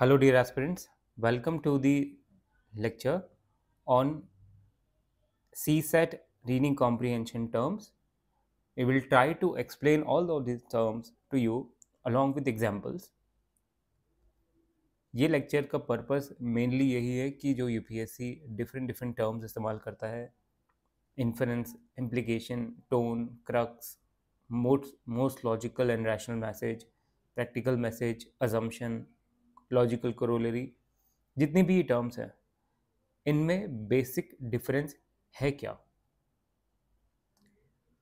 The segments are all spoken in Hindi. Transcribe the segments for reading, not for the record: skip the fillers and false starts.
Hello, dear aspirants. Welcome to the lecture on CSAT reading comprehension terms. We will try to explain all of these terms to you along with examples. ये लेक्चर का पर्पस मेनली यही है कि जो यूपीएससी डिफरेंट टर्म्स इस्तेमाल करता है, inference, implication, tone, crux, most logical and rational message, practical message, assumption, logical corollary, जितनी भी टर्म्स हैं इनमें बेसिक डिफरेंस है क्या।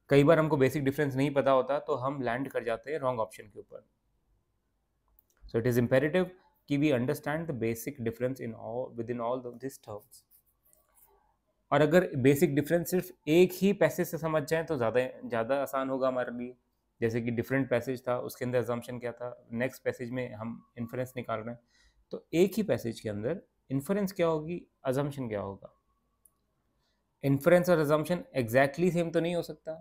कई बार हमको बेसिक डिफरेंस नहीं पता होता तो हम लैंड कर जाते हैं रॉन्ग ऑप्शन के ऊपर। सो इट इज इम्पेरेटिव कि we understand the basic difference in all with in all this terms. और अगर बेसिक डिफरेंस सिर्फ एक ही पैसेज से समझ जाए तो ज़्यादा आसान होगा हमारे लिए। जैसे कि डिफरेंट पैसेज था, उसके अंदर अजम्पशन क्या था, नेक्स्ट पैसेज में हम इन्फरेंस निकाल रहे हैं, तो एक ही पैसेज के अंदर इन्फरेंस क्या होगी, अजम्पशन क्या होगा। इन्फरेंस और अजम्पशन एग्जैक्टली सेम तो नहीं हो सकता,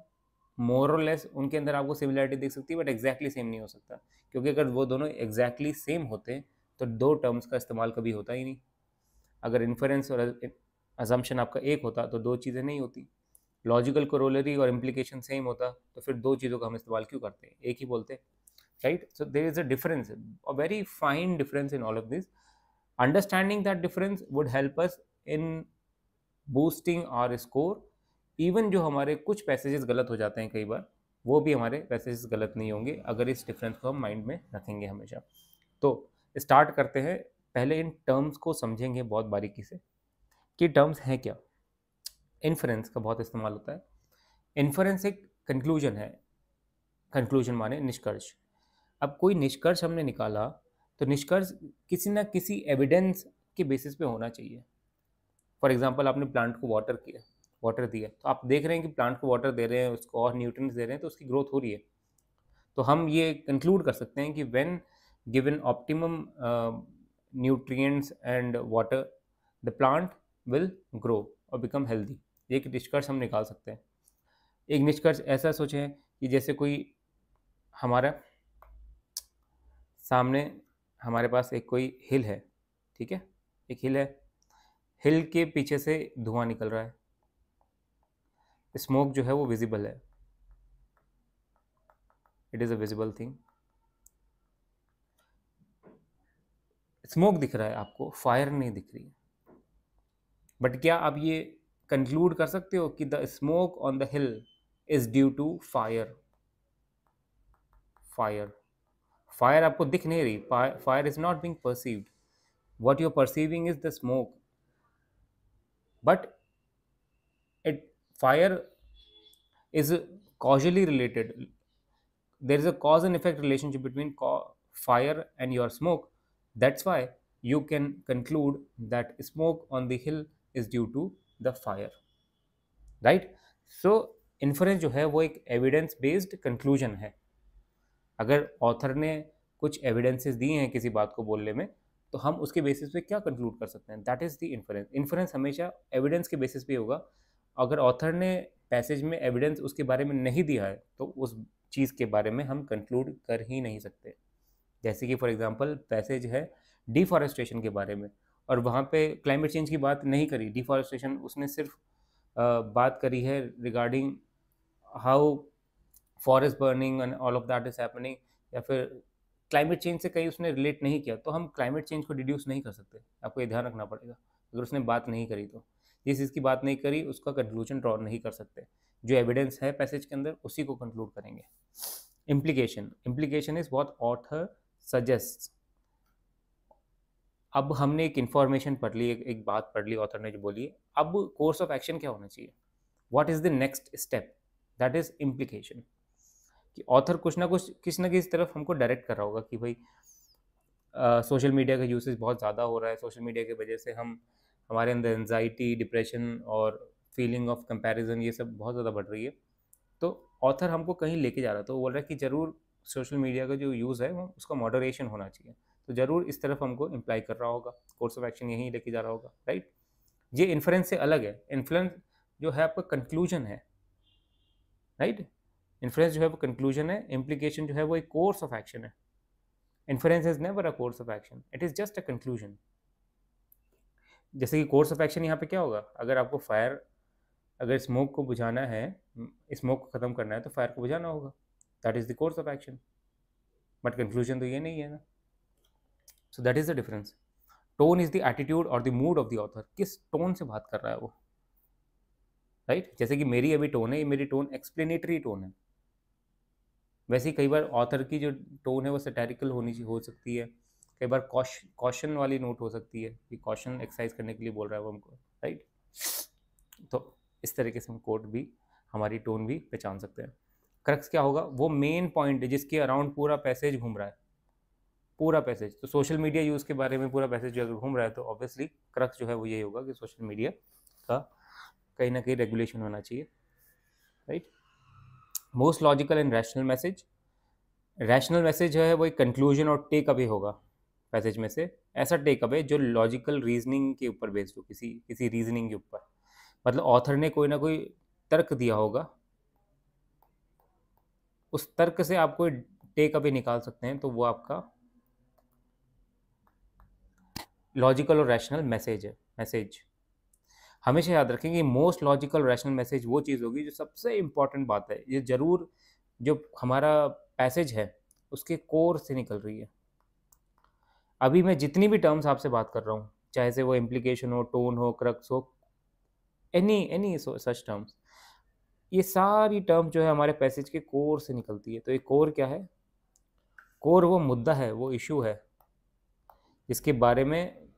मोर और लेस उनके अंदर आपको सिमिलरिटी दिख सकती है, बट एग्जैक्टली सेम नहीं हो सकता, क्योंकि अगर वो दोनों एग्जैक्टली सेम होते तो दो टर्म्स का इस्तेमाल कभी होता ही नहीं। अगर इन्फरेंस और अजम्पशन आपका एक होता तो दो चीज़ें नहीं होती। लॉजिकल कोरोलरी और इम्प्लीकेशन सेम होता तो फिर दो चीज़ों का हम इस्तेमाल क्यों करते हैं, एक ही बोलते, right. So there is a difference, a very fine difference in all of this. Understanding that difference would help us in boosting our score. Even जो हमारे कुछ पैसेजेस गलत हो जाते हैं कई बार, वो भी हमारे पैसेजेस गलत नहीं होंगे अगर इस डिफरेंस को हम माइंड में रखेंगे हमेशा। तो स्टार्ट करते हैं, पहले इन टर्म्स को समझेंगे बहुत बारीकी से कि टर्म्स हैं क्या। इन्फरेंस का बहुत इस्तेमाल होता है। इन्फरेंस एक कंक्लूजन है, कंक्लूजन माने निष्कर्ष। अब कोई निष्कर्ष हमने निकाला तो निष्कर्ष किसी ना किसी एविडेंस के बेसिस पे होना चाहिए। फॉर एग्जाम्पल, आपने प्लांट को वाटर दिया, तो आप देख रहे हैं कि प्लांट को वाटर दे रहे हैं, उसको और न्यूट्रिएंट्स दे रहे हैं तो उसकी ग्रोथ हो रही है। तो हम ये कंक्लूड कर सकते हैं कि when given optimum nutrients and water, the plant will grow और बिकम हेल्दी। एक निष्कर्ष हम निकाल सकते हैं। एक निष्कर्ष ऐसा सोचें कि जैसे कोई हमारा सामने, हमारे पास एक कोई हिल है, ठीक है, एक हिल है, हिल के पीछे से धुआं निकल रहा है, स्मोक जो है वो विजिबल है, it is a visible thing. Smoke दिख रहा है आपको, फायर नहीं दिख रही है, बट क्या आप ये कंक्लूड कर सकते हो कि the smoke on the hill is due to fire? Fire fire आपको दिख नहीं रही, fire is not being perceived, what you're perceiving is the smoke, but it fire is causally related. There is a cause and effect relationship between fire and your smoke. That's why you can conclude that smoke on the hill is due to the fire, right? So inference जो है वो एक एविडेंस बेस्ड कंक्लूजन है। अगर ऑथर ने कुछ एविडेंसेस दिए हैं किसी बात को बोलने में, तो हम उसके बेसिस पे क्या कंक्लूड कर सकते हैं, that is the inference. Inference हमेशा एविडेंस के बेसिस पे होगा। अगर ऑथर ने पैसेज में एविडेंस उसके बारे में नहीं दिया है तो उस चीज़ के बारे में हम कंक्लूड कर ही नहीं सकते। जैसे कि फॉर एग्जांपल पैसेज है डिफॉरेस्टेशन के बारे में, और वहाँ पे क्लाइमेट चेंज की बात नहीं करी, डिफॉरेस्टेशन उसने सिर्फ बात करी है regarding how forest burning and all of that is happening, या फिर क्लाइमेट चेंज से कहीं उसने रिलेट नहीं किया, तो हम क्लाइमेट चेंज को डिड्यूस नहीं कर सकते। आपको ये ध्यान रखना पड़ेगा, अगर उसने बात नहीं करी तो जिस चीज़ की बात नहीं करी उसका कंक्लूजन ड्रॉ नहीं कर सकते। जो एविडेंस है पैसेज के अंदर उसी को कंक्लूड करेंगे। Implication is what author suggest. अब हमने एक इन्फॉर्मेशन पढ़ ली, एक बात पढ़ ली ऑथर ने जो बोली है, अब कोर्स ऑफ एक्शन क्या होना चाहिए, what is the next step, that is implication. कि ऑथर कुछ ना कुछ किसी ना किसी तरफ हमको डायरेक्ट कर रहा होगा कि भाई सोशल मीडिया का यूसेज बहुत ज़्यादा हो रहा है, सोशल मीडिया की वजह से हमारे अंदर एनजाइटी, डिप्रेशन और फीलिंग ऑफ कंपैरिजन ये सब बहुत ज़्यादा बढ़ रही है। तो ऑथर हमको कहीं लेके जा रहा है, तो वो बोल रहा है कि ज़रूर सोशल मीडिया का जो यूज़ है वो उसका मॉडरेशन होना चाहिए, तो ज़रूर इस तरफ हमको इम्प्लाई कर रहा होगा, कोर्स ऑफ एक्शन यहीं लेके जा रहा होगा, राइट। ये इन्फ्लुएंस से अलग है। इन्फ्लुएंस जो है आपका कंक्लूजन है, राइट। इन्फ्लुएंस जो है वो कंक्लूजन है, इम्प्लीकेशन जो है वो एक कोर्स ऑफ एक्शन है। Inference is never a course of action, it is just a conclusion. जैसे कि कोर्स ऑफ एक्शन यहाँ पे क्या होगा, अगर आपको फायर, अगर स्मोक को बुझाना है, स्मोक को ख़त्म करना है तो फायर को बुझाना होगा, that is the course of action. But conclusion तो ये नहीं है ना। So that is the difference. Tone is the attitude और the mood of the author, किस टोन से बात कर रहा है वो, राइट। जैसे कि मेरी अभी टोन है, ये मेरी टोन एक्सप्लेनेटरी टोन है। वैसे ही कई बार ऑथर की जो टोन है वो सटैरिकल हो सकती है, कई बार कॉशन वाली नोट हो सकती है कि कॉशन एक्सरसाइज करने के लिए बोल रहा है वो हमको, राइट। तो इस तरीके से हम कोट भी, हमारी टोन भी पहचान सकते हैं। क्रक्स क्या होगा, वो मेन पॉइंट जिसके अराउंड पूरा पैसेज घूम रहा है, पूरा पैसेज। तो सोशल मीडिया यूज़ के बारे में पूरा पैसेज अगर घूम रहा है तो ऑब्वियसली क्रक्स जो है वो यही होगा कि सोशल मीडिया का कहीं ना कहीं रेगुलेशन होना चाहिए, right. Most logical and rational message, rational message जो है वो एक कंक्लूजन और टेक अवे होगा पैसेज में से, ऐसा टेक अवे जो लॉजिकल रीजनिंग के ऊपर बेस्ड हो, किसी रीजनिंग के ऊपर, मतलब ऑथर ने कोई ना कोई तर्क दिया होगा, उस तर्क से आप कोई टेक अवे निकाल सकते हैं, तो वो आपका लॉजिकल और रैशनल मैसेज है। मैसेज हमेशा याद रखें कि मोस्ट लॉजिकल रैशनल मैसेज वो चीज़ होगी जो सबसे इम्पॉर्टेंट बात है, ये ज़रूर जो हमारा पैसेज है उसके कोर से निकल रही है। अभी मैं जितनी भी टर्म्स आपसे बात कर रहा हूँ, चाहे से वो इम्प्लीकेशन हो, टोन हो, क्रक्स हो, एनी एनी सच टर्म्स, ये सारी टर्म जो है हमारे पैसेज के कोर से निकलती है। तो ये कोर क्या है, कोर वो मुद्दा है, वो इशू है जिसके बारे में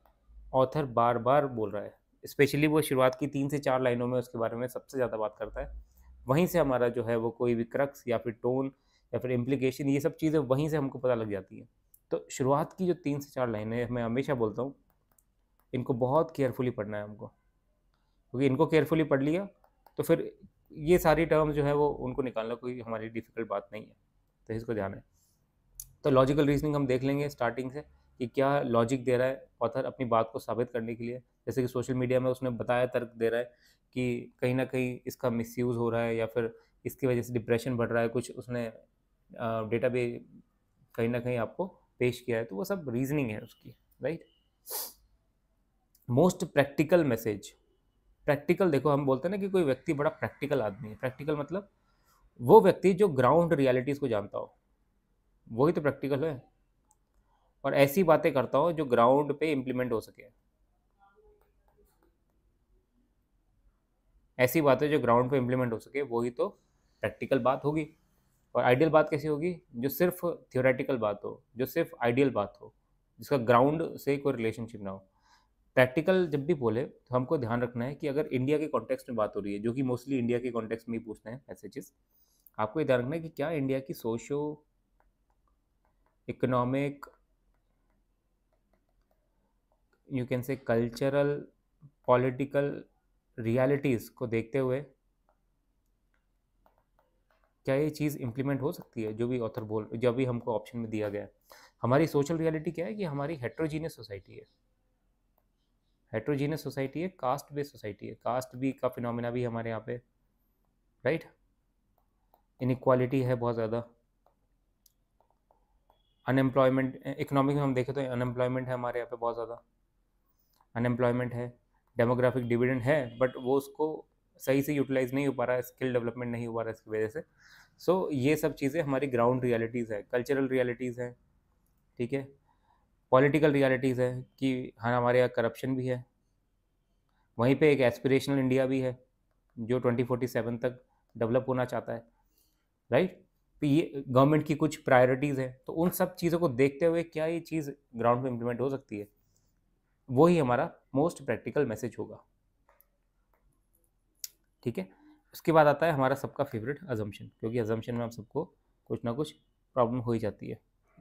ऑथर बार बार बोल रहा है। स्पेशली वो शुरुआत की 3 से 4 लाइनों में उसके बारे में सबसे ज़्यादा बात करता है। वहीं से हमारा जो है वो कोई भी क्रक्स या फिर टोन या फिर इम्प्लीकेशन, ये सब चीज़ें वहीं से हमको पता लग जाती हैं। तो शुरुआत की जो 3 से 4 लाइनें, मैं हमेशा बोलता हूँ इनको बहुत केयरफुली पढ़ना है हमको, क्योंकि इनको केयरफुली पढ़ लिया तो फिर ये सारी टर्म्स जो है वो उनको निकालना कोई हमारी डिफ़िकल्ट बात नहीं है। तो इसको ध्यान है। तो लॉजिकल रीजनिंग हम देख लेंगे स्टार्टिंग से कि क्या लॉजिक दे रहा है ऑथर अपनी बात को साबित करने के लिए। जैसे कि सोशल मीडिया में उसने बताया, तर्क दे रहा है कि कहीं ना कहीं इसका मिसयूज़ हो रहा है या फिर इसकी वजह से डिप्रेशन बढ़ रहा है, कुछ उसने डेटा भी कहीं ना कहीं आपको पेश किया है, तो वो सब रीजनिंग है उसकी, right. Most practical message, practical देखो, हम बोलते हैं ना कि कोई व्यक्ति बड़ा प्रैक्टिकल आदमी है। प्रैक्टिकल मतलब वो व्यक्ति जो ग्राउंड रियलिटीज़ को जानता हो, वही तो प्रैक्टिकल है। और ऐसी बातें करता हो जो ग्राउंड पे इम्प्लीमेंट हो सके, ऐसी बातें जो ग्राउंड पे इम्प्लीमेंट हो सके, वही तो प्रैक्टिकल बात होगी। और आइडियल बात कैसी होगी, जो सिर्फ थियोरेटिकल बात हो, जो सिर्फ आइडियल बात हो, जिसका ग्राउंड से कोई रिलेशनशिप ना हो। प्रैक्टिकल जब भी बोले तो हमको ध्यान रखना है कि अगर इंडिया के कॉन्टेक्स्ट में बात हो रही है, जो कि मोस्टली इंडिया के कॉन्टेक्स्ट में ही पूछते हैं मैसेजेस, आपको ये ध्यान रखना है कि क्या इंडिया की socio economic, you can say cultural, political realities को देखते हुए क्या ये चीज़ इम्प्लीमेंट हो सकती है, जो भी हमको ऑप्शन में दिया गया है। हमारी सोशल रियलिटी क्या है कि हमारी हेट्रोजीनियस सोसाइटी है, हेट्रोजीनियस सोसाइटी है, कास्ट बेस्ड सोसाइटी है, कास्ट भी का फिनोमिना भी हमारे यहाँ पे, राइट। इनइक्वालिटी है बहुत ज़्यादा, अनएम्प्लॉयमेंट, इकोनॉमिक में हम देखें तो अनएम्प्लॉयमेंट है हमारे यहाँ पे बहुत ज़्यादा, अनएम्प्लॉयमेंट है, डेमोग्राफिक डिविडेंड है, बट वो उसको सही से यूटिलाइज नहीं हो पा रहा है, स्किल डेवलपमेंट नहीं हो पा रहा है इसकी वजह से। सो ये सब चीज़ें हमारी ग्राउंड रियलिटीज़ है, कल्चरल रियलिटीज़ हैं, ठीक है। पॉलिटिकल रियलिटीज़ है कि हाँ हमारे यहाँ करप्शन भी है, वहीं पे एक एस्पिरेशनल इंडिया भी है जो 2047 तक डेवलप होना चाहता है, राइट। तो ये गवर्नमेंट की कुछ प्रायोरिटीज़ है, तो उन सब चीज़ों को देखते हुए क्या ये चीज़ ग्राउंड पे इम्प्लीमेंट हो सकती है, वही हमारा मोस्ट प्रैक्टिकल मैसेज होगा, ठीक है। उसके बाद आता है हमारा सबका फेवरेट अजम्पशन, क्योंकि अजम्पशन में हम सबको कुछ ना कुछ प्रॉब्लम हो ही जाती है।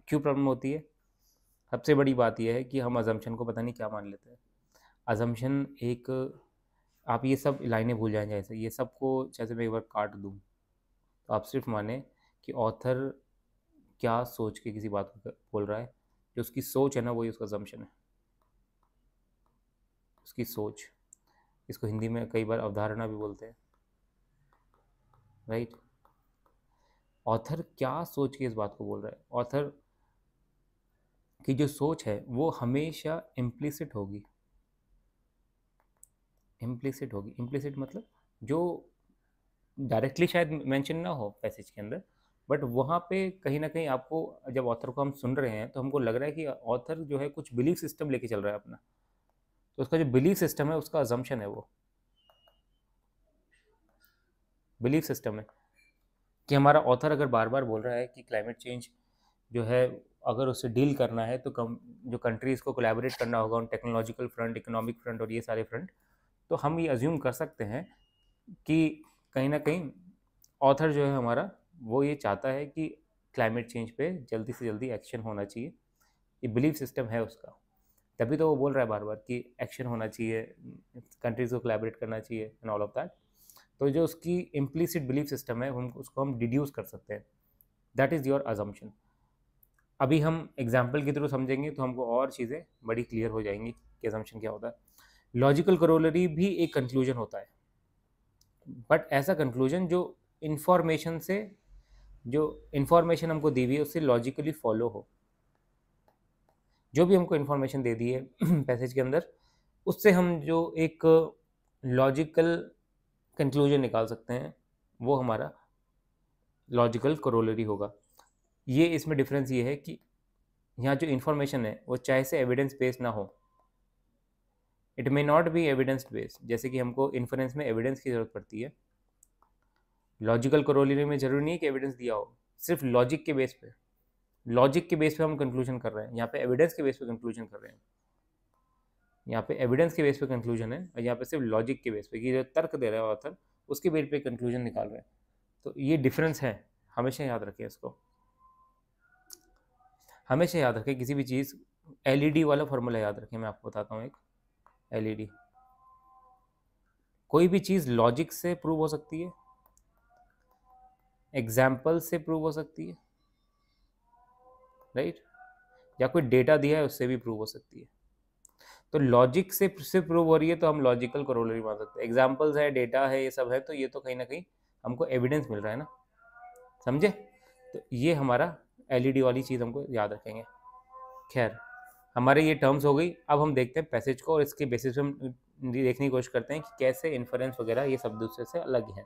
क्यों प्रॉब्लम होती है, सबसे बड़ी बात यह है कि हम अजम्पशन को पता नहीं क्या मान लेते हैं। अजम्पशन एक, आप ये सब लाइनें भूल जाएं, जैसे ये सबको जैसे मैं एक बार काट दूँ तो आप सिर्फ माने कि ऑथर क्या सोच के किसी बात को बोल रहा है, जो उसकी सोच है ना वही उसका अजम्पशन है, उसकी सोच। इसको हिंदी में कई बार अवधारणा भी बोलते हैं, राइट। ऑथर क्या सोच के इस बात को बोल रहा है, ऑथर कि जो सोच है वो हमेशा इम्प्लिसिट होगी। इम्प्लिसिट मतलब जो डायरेक्टली शायद मेंशन ना हो पैसेज के अंदर, बट वहाँ पे कहीं ना कहीं आपको, जब ऑथर को हम सुन रहे हैं तो हमको लग रहा है कि ऑथर जो है कुछ बिलीफ सिस्टम लेके चल रहा है अपना। तो उसका जो बिलीफ सिस्टम है उसका अजम्पशन है, वो बिलीफ सिस्टम है कि हमारा ऑथर अगर बार बार बोल रहा है कि क्लाइमेट चेंज जो है अगर उससे डील करना है तो जो कंट्रीज़ को कोलैबोरेट करना होगा on technological front, economic front और ये सारे फ्रंट, तो हम ये अज्यूम कर सकते हैं कि कहीं ना कहीं ऑथर जो है हमारा वो ये चाहता है कि क्लाइमेट चेंज पे जल्दी से जल्दी एक्शन होना चाहिए। ये बिलीफ सिस्टम है उसका, तभी तो वो बोल रहा है बार बार कि एक्शन होना चाहिए, कंट्रीज़ को कोलैबोरेट करना चाहिए एंड ऑल ऑफ दैट। तो जो उसकी इम्प्लिसिट बिलीफ सिस्टम है हम उसको हम डिड्यूस कर सकते हैं। That is your assumption. अभी हम एग्जाम्पल के थ्रू समझेंगे तो हमको और चीज़ें बड़ी क्लियर हो जाएंगी कि अजम्पशन क्या होता है। लॉजिकल करोलरी भी एक कंक्लूजन होता है, बट ऐसा कंक्लूजन जो इन्फॉर्मेशन से, जो इन्फॉर्मेशन हमको दी हुई है उससे लॉजिकली फॉलो हो। जो भी हमको इन्फॉर्मेशन दे दी है पैसेज के अंदर, उससे हम जो एक लॉजिकल कंक्लूजन निकाल सकते हैं वो हमारा लॉजिकल करोलरी होगा। ये इसमें डिफरेंस ये है कि यहाँ जो इन्फॉर्मेशन है वो चाहे से एविडेंस बेस्ड ना हो, it may not be evidence based. जैसे कि हमको इन्फ्रेंस में एविडेंस की ज़रूरत पड़ती है, लॉजिकल करोलरी में ज़रूरी नहीं है कि एविडेंस दिया हो, सिर्फ लॉजिक के बेस पे, लॉजिक के बेस पे हम कंक्लूजन कर रहे हैं। यहाँ पे एविडेंस के बेस पे कंक्लूजन कर रहे हैं, यहाँ पे एविडेंस के बेस पे कंक्लूजन है और यहाँ पे सिर्फ लॉजिक के बेस पे, कि जो तर्क दे रहा है ऑथर उसके बेस पे कंक्लूजन निकाल रहे हैं। तो ये डिफरेंस है, हमेशा याद रखें इसको, हमेशा याद रखें किसी भी चीज़। एलईडी वाला फॉर्मूला याद रखें, मैं आपको बताता हूँ एक। एलईडी, कोई भी चीज़ लॉजिक से प्रूव हो सकती है, एग्जाम्पल से प्रूव हो सकती है, राइट, या कोई डेटा दिया है उससे भी प्रूव हो सकती है। तो लॉजिक से प्रूव हो रही है तो हम लॉजिकल करोलरी मान सकते हैं। एग्जाम्पल्स है, डेटा है, ये सब है, तो ये तो कहीं ना कहीं हमको एविडेंस मिल रहा है ना, समझे। तो ये हमारा एलईडी वाली चीज़ हमको याद रखेंगे। खैर, हमारे ये टर्म्स हो गई। अब हम देखते हैं पैसेज को और इसके बेसिस पे हम देखने की कोशिश करते हैं कि कैसे इन्फ्रेंस वगैरह ये सब दूसरे से अलग है।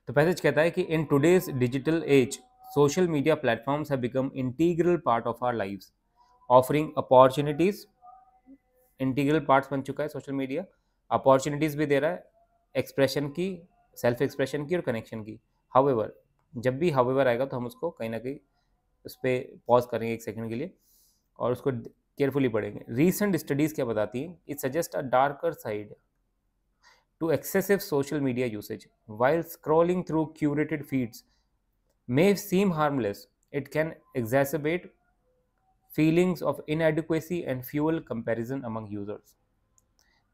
तो पैसेज कहता है कि in today's digital age social media platforms have become integral part of our lives, offering opportunities. Integral parts बन चुका है सोशल मीडिया, अपॉर्चुनिटीज भी दे रहा है, एक्सप्रेशन की, सेल्फ एक्सप्रेशन की और कनेक्शन की। हाउएवर, जब भी हाउएवर आएगा तो हम उसको कहीं ना कहीं उस पर पॉज करेंगे एक सेकंड के लिए और उसको केयरफुली पढ़ेंगे। रीसेंट स्टडीज़ क्या बताती हैं, it suggest a darker side to excessive social media usage. While scrolling through curated feeds may seem harmless, it can exacerbate feelings of inadequacy and fuel comparison among users.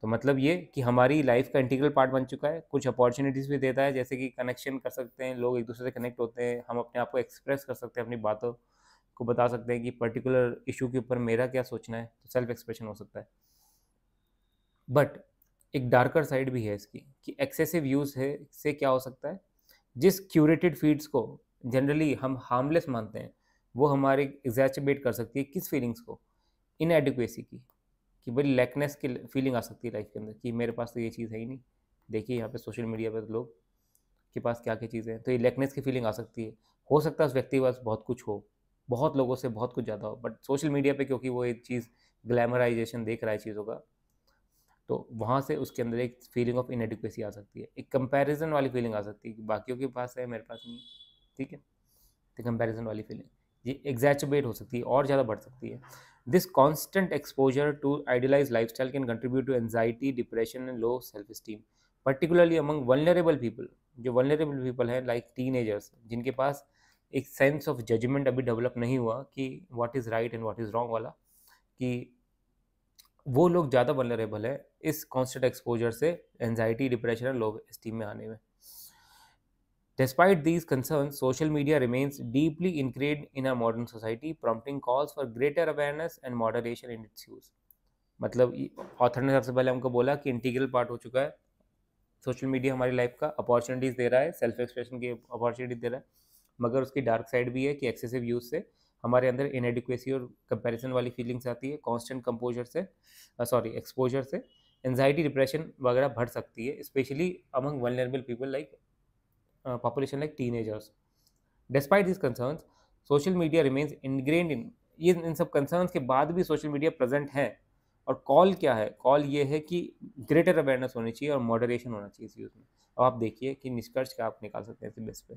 तो मतलब ये कि हमारी लाइफ का इंटीग्रल पार्ट बन चुका है, कुछ अपॉर्चुनिटीज़ भी देता है, जैसे कि कनेक्शन कर सकते हैं, लोग एक दूसरे से कनेक्ट होते हैं, हम अपने आप को एक्सप्रेस कर सकते हैं, अपनी बातों को बता सकते हैं कि पर्टिकुलर इशू के ऊपर मेरा क्या सोचना है, तो सेल्फ एक्सप्रेशन हो सकता है। बट एक डार्कर साइड भी है इसकी कि एक्सेसिव यूज़ है से क्या हो सकता है, जिस क्यूरेटेड फीड्स को जनरली हम हार्मलेस मानते हैं वो हमारे एग्जैचुबेट कर सकती है किस फीलिंग्स को, इनएडिक्वेसी की, कि बड़ी लैकनेस की फीलिंग आ सकती है लाइफ के अंदर कि मेरे पास तो ये चीज़ है ही नहीं। देखिए यहाँ पे सोशल मीडिया पर लोग के पास क्या क्या चीज़ें हैं, तो ये लैकनेस की फीलिंग आ सकती है। हो सकता है उस व्यक्ति के पास बहुत कुछ हो, बहुत लोगों से बहुत कुछ ज़्यादा हो, बट सोशल मीडिया पे क्योंकि वो एक चीज़ ग्लैमराइजेशन देख रहा है चीज़ों का, तो वहाँ से उसके अंदर एक फीलिंग ऑफ इनएडिक्वेसी आ सकती है, एक कंपैरिजन वाली फीलिंग आ सकती है कि बाकियों के पास है मेरे पास नहीं, ठीक है। तो कंपैरिजन वाली फीलिंग ये एग्जैचुबेट हो सकती है और ज़्यादा बढ़ सकती है। This constant exposure to idealise life style can contribute to anxiety, depression and low self esteem, particularly among vulnerable people. जो वल्नरेबल पीपल हैं लाइक टीनेजर्स, जिनके पास एक सेंस ऑफ जजमेंट अभी डेवलप नहीं हुआ कि what is right and what is wrong वाला, कि वो लोग ज़्यादा वल्नरेबल है इस कॉन्स्टेंट एक्सपोजर से एंजाइटी, डिप्रेशन और लो स्टीम में आने में। Despite these concerns, social media remains deeply ingrained in our modern society, prompting calls for greater awareness and moderation in its use. मतलब ऑथर ने सबसे पहले हमको बोला कि इंटीग्रल पार्ट हो चुका है सोशल मीडिया हमारी लाइफ का, अपॉर्चुनिटीज़ दे रहा है, सेल्फ एक्सप्रेशन की अपॉर्चुनिटी दे रहा है, मगर उसकी डार्क साइड भी है कि एक्सेसिव यूज़ से हमारे अंदर इनएडिक्वेसी और कंपैरिजन वाली फीलिंग्स आती है, कांस्टेंट कंपोजर से एक्सपोजर से एंजाइटी डिप्रेशन वगैरह बढ़ सकती है, specially among vulnerable people like population like teenagers. Despite these concerns, social media remains ingrained in ये इन सब कंसर्न्स के बाद भी सोशल मीडिया प्रेजेंट है। और कॉल क्या है? कॉल ये है कि ग्रेटर अवेयरनेस होनी चाहिए और मॉडरेशन होना चाहिए इस यूज़ में। अब आप देखिए कि निष्कर्ष क्या आप निकाल सकते हैं इस बेस पे।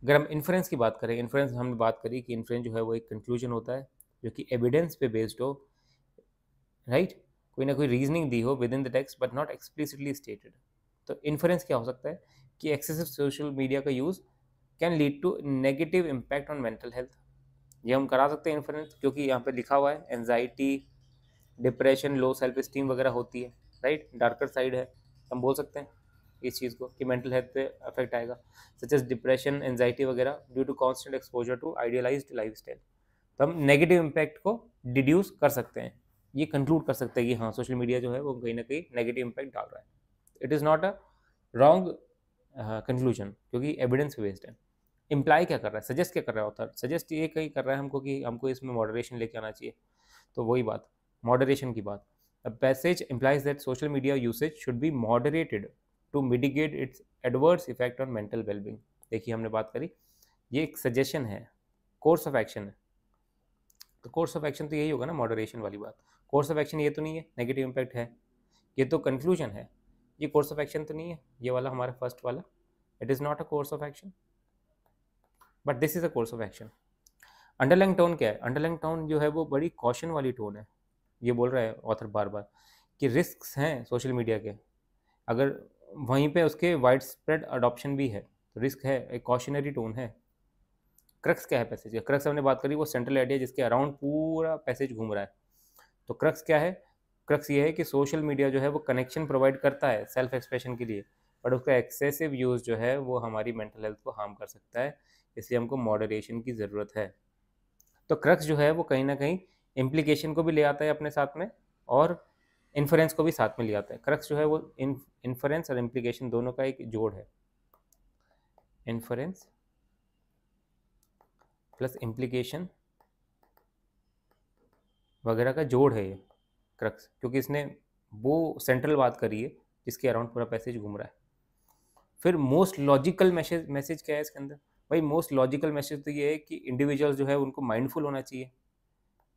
अगर हम इन्फ्रेंस की बात करें, इन्फ्रेंस हमने बात करी कि इन्फ्रेंस जो है वो एक कंक्लूजन होता है जो कि एविडेंस पे बेस्ड हो, राइट? कोई ना कोई रीजनिंग दी हो within the text but not explicitly stated. तो इन्फ्रेंस क्या हो सकता है कि एक्सेसिव सोशल मीडिया का use can lead to negative impact on mental health. ये हम करा सकते हैं इन्फ्रेंस, क्योंकि यहाँ पे लिखा हुआ है एनजाइटी, डिप्रेशन, लो सेल्फ स्टीम वगैरह होती है, राइट? डार्कर साइड है, हम बोल सकते हैं इस चीज़ को कि मेंटल हेल्थ पे अफेक्ट आएगा, सच एज डिप्रेशन, एनजाइटी वगैरह due to constant exposure to idealised lifestyle. तो हम नेगेटिव इम्पैक्ट को डिड्यूस कर सकते हैं, ये कंक्लूड कर सकते हैं कि हाँ सोशल मीडिया जो है वो कहीं ना कहीं नेगेटिव इम्पैक्ट डाल रहा है। It is not a wrong conclusion, क्योंकि एविडेंस बेस्ड है। इम्प्लाई क्या कर रहा है, सजेस्ट क्या कर रहा है ऑथर? सजेस्ट ये कहीं कर रहा है हमको कि हमको इसमें मॉडरेशन लेके आना चाहिए। तो वही बात, मॉडरेशन की बात। The passage implies that social media usage should be moderated to mitigate its adverse effect on mental wellbeing. देखिए हमने बात करी, ये एक सजेशन है, कोर्स ऑफ एक्शन है। तो कोर्स ऑफ एक्शन तो यही होगा ना, मॉडरेशन वाली बात। कोर्स ऑफ एक्शन ये तो नहीं है नेगेटिव इम्पैक्ट है, ये तो कंक्लूजन है, ये कोर्स ऑफ एक्शन तो नहीं है, ये वाला हमारा फर्स्ट वाला। It is not a course of action but this is a course of action. Underlying tone क्या है? अंडरलाइंग टोन जो है वो बड़ी कॉशन वाली टोन है। ये बोल रहा है ऑथर बार बार कि रिस्क्स हैं सोशल मीडिया के, अगर वहीं पे उसके वाइड स्प्रेड अडॉप्शन भी है तो रिस्क है, एक कॉशनरी टोन है। क्रक्स क्या है पैसेज का? क्रक्स हमने बात करी, वो सेंट्रल आइडिया जिसके अराउंड पूरा पैसेज घूम रहा है। तो क्रक्स क्या है? क्रक्स ये है कि सोशल मीडिया जो है वो कनेक्शन प्रोवाइड करता है सेल्फ एक्सप्रेशन के लिए, बट उसका एक्सेसिव यूज़ जो है वो हमारी मेंटल हेल्थ को हार्म कर सकता है, इसलिए हमको मॉडरेशन की ज़रूरत है। तो क्रक्स जो है वो कहीं ना कहीं इम्प्लीकेशन को भी ले आता है अपने साथ में और इन्फरेंस को भी साथ में ले आता है। क्रक्स जो है वो इन्फरेंस और इम्प्लीकेशन दोनों का एक जोड़ है, इन्फरेंस प्लस इम्प्लीकेशन वगैरह का जोड़ है ये क्रक्स, क्योंकि इसने वो सेंट्रल बात करी है जिसके अराउंड पूरा पैसेज घूम रहा है। फिर मोस्ट लॉजिकल मैसेज क्या है इसके अंदर? भाई मोस्ट लॉजिकल मैसेज तो ये है कि इंडिविजुअल्स जो है उनको माइंडफुल होना चाहिए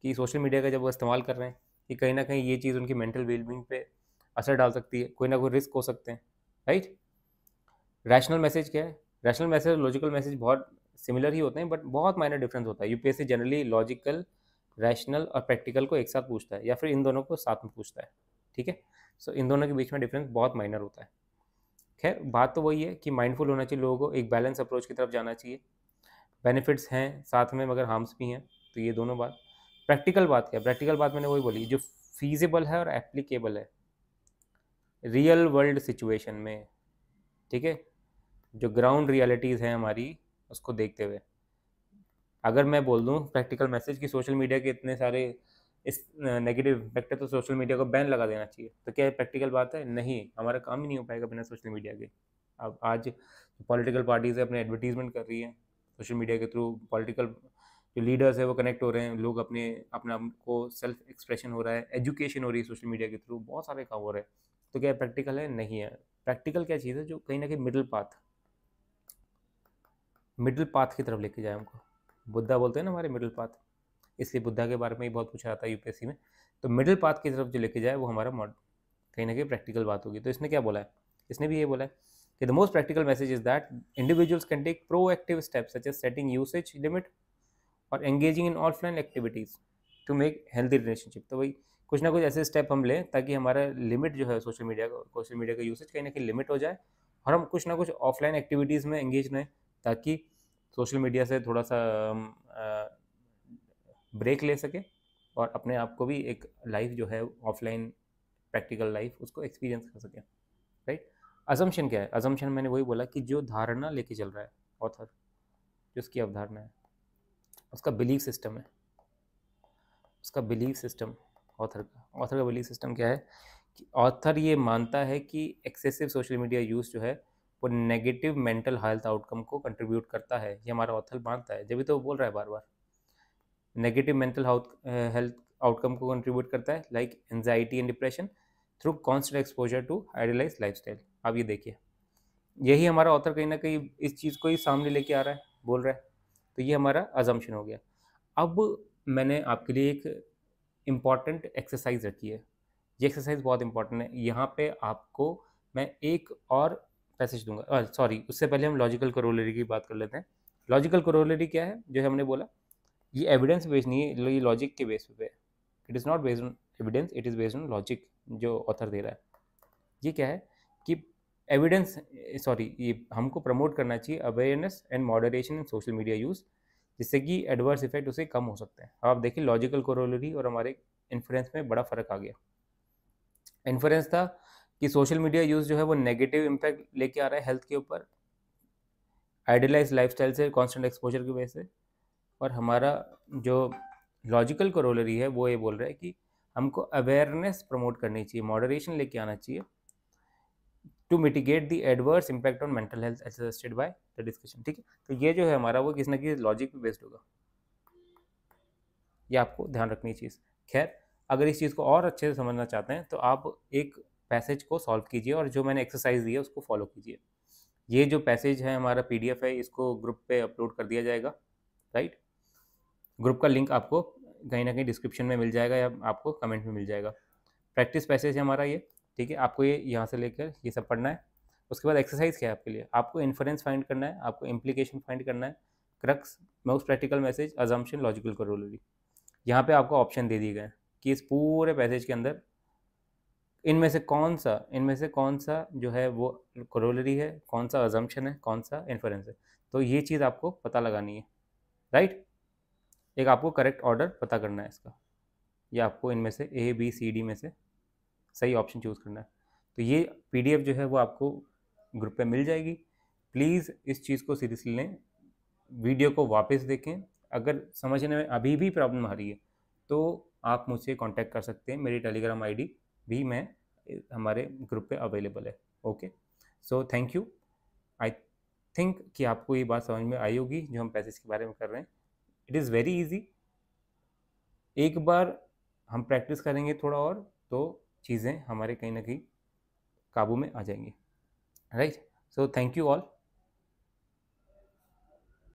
कि सोशल मीडिया का जब वो इस्तेमाल कर रहे हैं कि कहीं ना कहीं ये चीज़ उनकी मेंटल वेलबींग पे असर डाल सकती है, कोई ना कोई रिस्क हो सकते हैं, राइट? रैशनल मैसेज क्या है? रैशनल मैसेज और लॉजिकल मैसेज बहुत सिमिलर ही होते हैं बट बहुत माइनर डिफरेंस होता है। यूपीएससी जनरली लॉजिकल, रैशनल और प्रैक्टिकल को एक साथ पूछता है या फिर इन दोनों को साथ में पूछता है, ठीक है? सो इन दोनों के बीच में डिफरेंस बहुत माइनर होता है। खैर बात तो वही है कि माइंडफुल होना चाहिए लोगों को, एक बैलेंस अप्रोच की तरफ जाना चाहिए। बेनिफिट्स हैं साथ में मगर हार्म्स भी हैं, तो ये दोनों बात। प्रैक्टिकल बात क्या है? प्रैक्टिकल बात मैंने वही बोली जो फीजिबल है और एप्लीकेबल है रियल वर्ल्ड सिचुएशन में, ठीक है? जो ग्राउंड रियलिटीज़ हैं हमारी उसको देखते हुए। अगर मैं बोल दूं प्रैक्टिकल मैसेज कि सोशल मीडिया के इतने सारे इस नेगेटिव इम्पैक्ट है तो सोशल मीडिया को बैन लगा देना चाहिए, तो क्या प्रैक्टिकल बात है? नहीं, हमारा काम ही नहीं हो पाएगा बिना सोशल मीडिया के। अब आज पॉलिटिकल पार्टीज अपने एडवर्टीजमेंट कर रही हैं सोशल मीडिया के थ्रू, पॉलिटिकल जो लीडर्स है वो कनेक्ट हो रहे हैं, लोग अपने अपना को सेल्फ एक्सप्रेशन हो रहा है, एजुकेशन हो रही है सोशल मीडिया के थ्रू, बहुत सारे काम हो रहे हैं। तो क्या प्रैक्टिकल है? नहीं है। प्रैक्टिकल क्या चीज़ है? जो कहीं ना कहीं मिडिल पाथ की तरफ लेके जाए हमको। बुद्धा बोलते हैं ना हमारे मिडिल पाथ, इसलिए बुद्धा के बारे में ही बहुत पूछा जाता है यूपीएससी में। तो मिडिल पाथ की तरफ जो लेके जाए वो हमारा कहीं ना कहीं प्रैक्टिकल बात होगी। तो इसने क्या बोला है? इसने भी ये बोला है कि the most practical message is that individuals can take proactive steps such as setting usage limit और engaging in offline activities to make healthy relationship. तो भाई कुछ ना कुछ ऐसे स्टेप हम लें ताकि हमारा लिमिट जो है सोशल मीडिया का यूसेज कहीं ना कहीं लिमिट हो जाए और हम कुछ ना कुछ ऑफलाइन एक्टिविटीज़ में एंगेज रहें, ताकि सोशल मीडिया से थोड़ा सा ब्रेक ले सके और अपने आप को भी एक लाइफ जो है ऑफलाइन प्रैक्टिकल लाइफ उसको एक्सपीरियंस कर सके, राइट? अजम्पशन क्या है? अजम्पशन मैंने वही बोला कि जो धारणा लेके चल रहा है ऑथर, जो उसकी अवधारणा है, उसका बिलीफ सिस्टम है, उसका बिलीफ सिस्टम ऑथर का बिलीफ सिस्टम क्या है कि ऑथर ये मानता है कि एक्सेसिव सोशल मीडिया यूज़ जो है वो नेगेटिव मेंटल हेल्थ आउटकम को कंट्रीब्यूट करता है। ये हमारा ऑथर मानता है, जब भी तो वो बोल रहा है बार बार नेगेटिव मेंटल हेल्थ आउटकम को कंट्रीब्यूट करता है, like anxiety and depression through constant exposure to idealise lifestyle. अब ये देखिए, यही हमारा ऑथर कहीं ना कहीं इस चीज़ को ही सामने लेके आ रहा है, बोल रहा है। तो ये हमारा अजम्पशन हो गया। अब मैंने आपके लिए एक इम्पॉर्टेंट एक्सरसाइज रखी है। ये एक्सरसाइज बहुत इंपॉर्टेंट है। यहाँ पे आपको मैं एक और पैसेज दूंगा, सॉरी, उससे पहले हम लॉजिकल कोरोलरी की बात कर लेते हैं। लॉजिकल कोरोलरी क्या है, जो हमने बोला, ये एविडेंस बेस्ड नहीं है, ये लॉजिक के बेस पे है। It is not based on evidence, it is based on logic जो ऑथर दे रहा है। ये क्या है कि एविडेंस, सॉरी, ये हमको प्रमोट करना चाहिए awareness and moderation in social media use, जिससे कि एडवर्स इफेक्ट उसे कम हो सकते हैं। अब आप देखिए, लॉजिकल कोरोलरी और हमारे इन्फ्लुएंस में बड़ा फ़र्क आ गया। इन्फ्लुएंस था कि सोशल मीडिया यूज़ जो है वो नेगेटिव इम्पैक्ट लेके आ रहा है हेल्थ के ऊपर, आइडियलाइज लाइफस्टाइल से, कांस्टेंट एक्सपोजर की वजह से। और हमारा जो लॉजिकल कोरोलरी है वो ये बोल रहा है कि हमको अवेयरनेस प्रमोट करनी चाहिए, मॉडरेशन लेके आना चाहिए to mitigate the adverse impact on mental health as suggested by the discussion. ठीक है, तो ये जो है हमारा वो किसी ना किसी लॉजिक पे बेस्ड होगा। ये आपको ध्यान रखनी चीज़। खैर, अगर इस चीज़ को और अच्छे से समझना चाहते हैं तो आप एक पैसेज को सॉल्व कीजिए और जो मैंने एक्सरसाइज दी है उसको फॉलो कीजिए। ये जो पैसेज है हमारा पीडीएफ है, इसको ग्रुप पे अपलोड कर दिया जाएगा, राइट। ग्रुप का लिंक आपको कहीं ना कहीं डिस्क्रिप्शन में मिल जाएगा या आपको कमेंट में मिल जाएगा। प्रैक्टिस पैसेज है हमारा ये, ठीक है। आपको ये यहाँ से लेकर ये सब पढ़ना है। उसके बाद एक्सरसाइज क्या है आपके लिए, आपको इन्फरेंस फाइंड करना है, आपको इम्प्लीकेशन फाइंड करना है, crux, most practical message, assumption, logical corollary. यहाँ पे आपको ऑप्शन दे दिए गए हैं कि इस पूरे पैसेज के अंदर इनमें से कौन सा जो है वो कोरोलरी है, कौन सा अजम्पशन है, कौन सा इन्फरेंस है। तो ये चीज़ आपको पता लगानी है, राइट। एक आपको करेक्ट ऑर्डर पता करना है इसका, या आपको इनमें से ए बी सी डी में से सही ऑप्शन चूज़ करना है। तो ये पीडीएफ जो है वो आपको ग्रुप पे मिल जाएगी। प्लीज़ इस चीज़ को सीरियसली लें, वीडियो को वापस देखें। अगर समझने में अभी भी प्रॉब्लम आ रही है तो आप मुझसे कांटेक्ट कर सकते हैं, मेरी टेलीग्राम आईडी भी मैं हमारे ग्रुप पे अवेलेबल है। Okay, so thank you. I think कि आपको ये बात समझ में आई होगी जो हम पैसेज के बारे में कर रहे हैं। It is very easy. एक बार हम प्रैक्टिस करेंगे थोड़ा और तो चीज़ें हमारे कहीं ना कहीं काबू में आ जाएंगी, right. So thank you all.